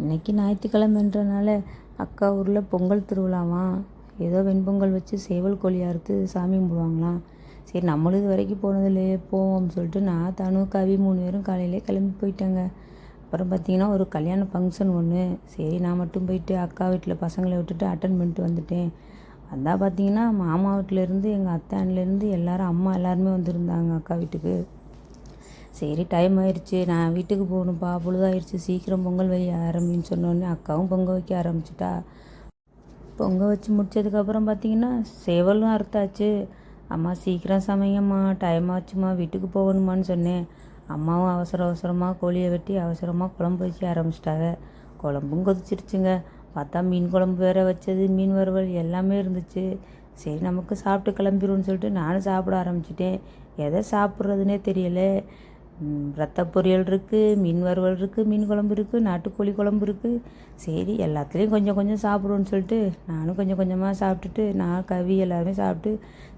இன்றைக்கி ஞாயிற்றுக்கிழமைன்றனால அக்கா ஊரில் பொங்கல் திருவிழாவாம். ஏதோ வெண்பொங்கல் வச்சு சேவல் கோழி அறுத்து சாமி கும்பிடுவாங்களாம். சரி நம்மளும் இது வரைக்கும் போனதில்லையே போவோம்னு சொல்லிட்டு நான் தனு கவி 3 பேரும் காலையிலே கிளம்பி போயிட்டேங்க. அப்புறம் பார்த்திங்கன்னா ஒரு கல்யாண ஃபங்க்ஷன் ஒன்று. சரி நான் மட்டும் போயிட்டு அக்கா வீட்டில் பசங்களை விட்டுட்டு அட்டன் பண்ணிட்டு வந்துட்டேன். அதான் பார்த்திங்கன்னா மாமா வீட்டிலேருந்து எங்கள் அத்தை அண்ணிலேருந்து எல்லோரும் அம்மா எல்லாருமே வந்திருந்தாங்க அக்கா வீட்டுக்கு. சரி டைம் ஆயிடுச்சு, நான் வீட்டுக்கு போகணும்ப்பா, பொழுதாயிருச்சு, சீக்கிரம் பொங்கல் வை ஆரம்பின்னு சொன்னோடனே அக்காவும் பொங்கல் வைக்க ஆரம்பிச்சிட்டா. பொங்கல் வச்சு முடிச்சதுக்கப்புறம் பார்த்திங்கன்னா சேவலும் அறுத்தாச்சு. அம்மா சீக்கிரம் சமைங்கம்மா, டைம் ஆச்சுமா, வீட்டுக்கு போகணுமான்னு சொன்னேன். அம்மாவும் அவசர அவசரமாக கோழியை வெட்டி அவசரமாக குழம்பு வைக்க ஆரம்பிச்சிட்டாங்க. குழம்பும் கொதிச்சிருச்சுங்க. பார்த்தா மீன் குழம்பு வேற வச்சது, மீன் வறுவல் எல்லாமே இருந்துச்சு. சரி நமக்கு சாப்பிட்டு கிளம்பிடுவோன்னு சொல்லிட்டு நானும் சாப்பிட ஆரம்பிச்சிட்டேன். எதை சாப்பிட்றதுனே தெரியலை. ரத்த பொரியல் இருக்குது, மீன் வறுவல் இருக்குது, மீன் குழம்பு இருக்குது, நாட்டுக்கோழி குழம்பு இருக்குது. சரி எல்லாத்துலேயும் கொஞ்சம் கொஞ்சம் சாப்பிடுவோன்னு சொல்லிட்டு நானும் கொஞ்சம் கொஞ்சமாக சாப்பிட்டுட்டு நான் கவி எல்லாருமே சாப்பிட்டு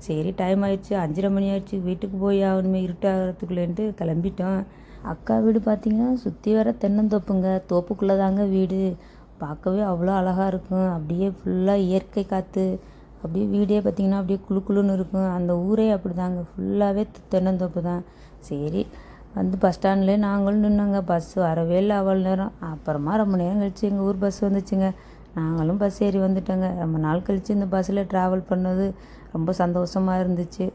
சரி டைம் ஆயிடுச்சு, 5:30 மணி ஆயிடுச்சு, வீட்டுக்கு போய் ஆகணுமே இருட்டாகிறதுக்குள்ளேன்ட்டு கிளம்பிட்டோம். அக்கா வீடு பார்த்திங்கன்னா சுற்றி வர தென்னந்தோப்புங்க, தோப்புக்குள்ளே தாங்க வீடு. பார்க்கவே அவ்வளோ அழகாக இருக்கும். அப்படியே ஃபுல்லாக இயற்கை காற்று, அப்படியே வீடே பார்த்திங்கன்னா அப்படியே குழு குழுன்னு இருக்கும். அந்த ஊரே அப்படி தாங்க, ஃபுல்லாகவே தென்னந்தோப்பு தான். சரி வந்து பஸ் ஸ்டாண்ட்லேயே நாங்களும் நின்னோங்க. பஸ் வரவே இல்லை அவ்வளோ நேரம். அப்புறமா ரொம்ப நேரம் கழித்து எங்கள் ஊர் பஸ் வந்துச்சுங்க. நாங்களும் பஸ் ஏறி வந்துட்டோங்க. ரொம்ப நாள் கழித்து இந்த பஸ்ஸில் ட்ராவல் பண்ணது ரொம்ப சந்தோஷமாக இருந்துச்சு.